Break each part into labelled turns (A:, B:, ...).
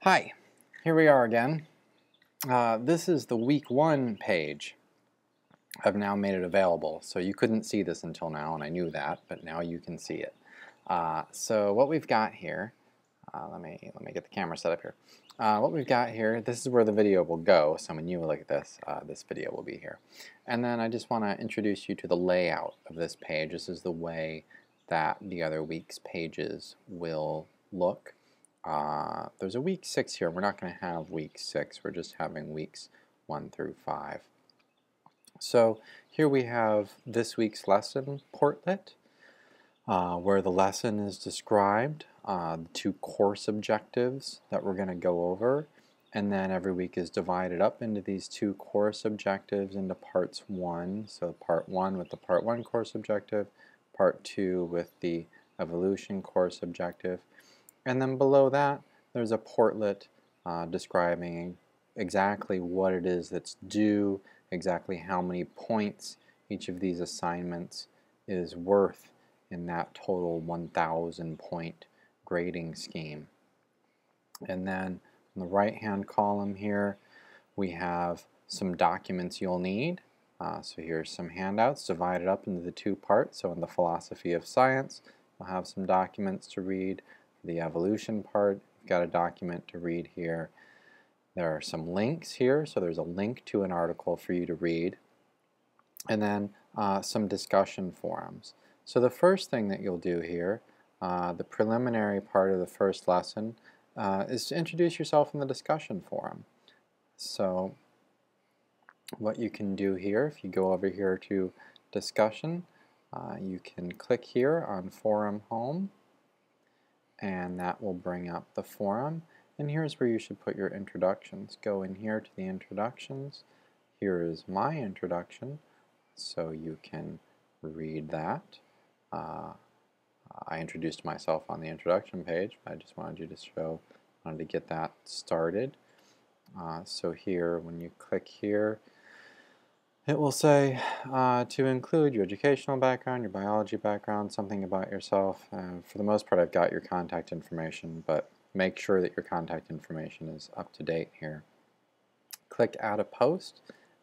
A: Hi, here we are again. This is the week 1 page. I've now made it available, so you couldn't see this until now, and I knew that, but now you can see it. So what we've got here, let me get the camera set up here. What we've got here, this is where the video will go, so when you look at this, this video will be here. And then I just want to introduce you to the layout of this page. This is the way that the other week's pages will look. There's a week 6 here. We're not going to have week 6. We're just having weeks 1 through 5. So here we have this week's lesson, Portlet, where the lesson is described, the 2 course objectives that we're going to go over, and then every week is divided up into these 2 course objectives into parts 1. So part 1 with the part 1 course objective, part 2 with the evolution course objective. And then below that, there's a portlet describing exactly what it is that's due, exactly how many points each of these assignments is worth in that total 1,000 point grading scheme. And then in the right-hand column here, we have some documents you'll need. So here's some handouts divided up into the 2 parts. So in the philosophy of science, we'll have some documents to read. The evolution part, you've got a document to read here. There are some links here, so there's a link to an article for you to read. And then some discussion forums. So the first thing that you'll do here, the preliminary part of the first lesson, is to introduce yourself in the discussion forum. So what you can do here, if you go over here to discussion, you can click here on forum home, and that will bring up the forum. And here's where you should put your introductions. Go in here to the introductions. Here is my introduction, so you can read that. I introduced myself on the introduction page, but I just wanted to get that started. So here, when you click here, it will say to include your educational background, your biology background, something about yourself. For the most part, I've got your contact information, but make sure that your contact information is up to date here. Click Add a Post,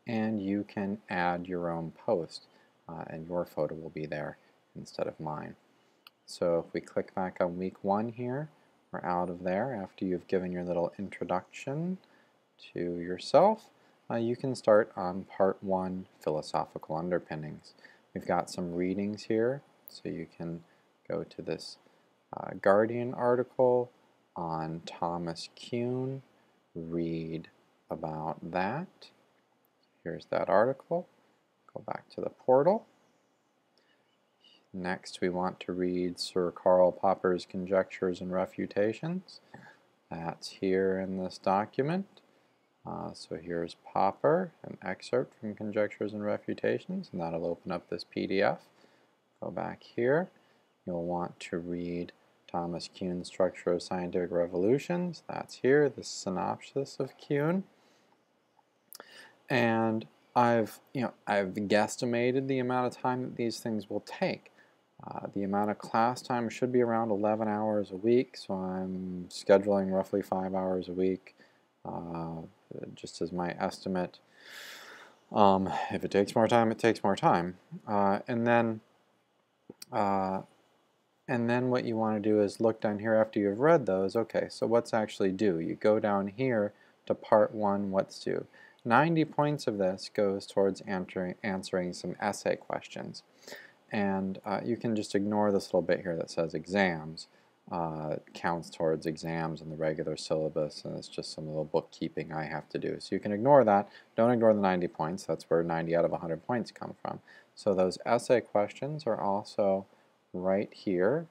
A: and you can add your own post, and your photo will be there instead of mine. So if we click back on week 1 here, we're out of there after you've given your little introduction to yourself. You can start on part 1, philosophical underpinnings. We've got some readings here, so you can go to this Guardian article on Thomas Kuhn, read about that. Here's that article. Go back to the portal. Next, we want to read Sir Karl Popper's Conjectures and Refutations. That's here in this document. So here's Popper, an excerpt from Conjectures and Refutations, and that'll open up this PDF. Go back here. You'll want to read Thomas Kuhn's Structure of Scientific Revolutions. That's here, the synopsis of Kuhn. And I've guesstimated the amount of time that these things will take. The amount of class time should be around 11 hours a week, so I'm scheduling roughly 5 hours a week. Just as my estimate. If it takes more time, it takes more time. And then what you want to do is look down here after you've read those. Okay, so what's actually due? You go down here to part 1, what's due. 90 points of this goes towards answering some essay questions. And you can just ignore this little bit here that says exams. It counts towards exams in the regular syllabus, and it's just some little bookkeeping I have to do. So you can ignore that. Don't ignore the 90 points. That's where 90 out of 100 points come from. So those essay questions are also right here.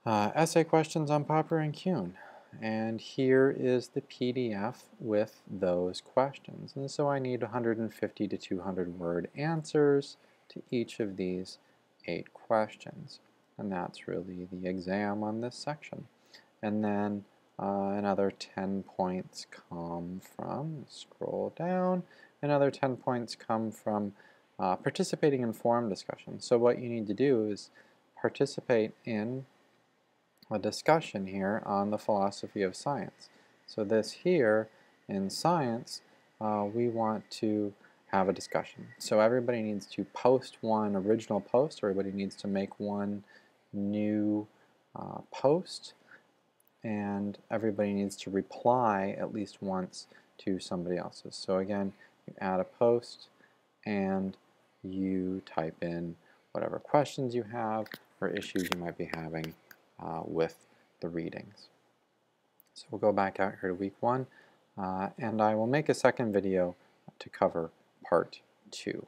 A: Essay questions on Popper and Kuhn. And here is the PDF with those questions. And so I need 150 to 200 word answers to each of these 8 questions, and that's really the exam on this section. And then another 10 points come from, scroll down, another 10 points come from participating in forum discussions. So what you need to do is participate in a discussion here on the philosophy of science. So this here in science, we want to have a discussion. So everybody needs to post one original post. Everybody needs to make one new post, and everybody needs to reply at least once to somebody else's. So again, you add a post and you type in whatever questions you have or issues you might be having with the readings. So we'll go back out here to week 1, and I will make a second video to cover part 2.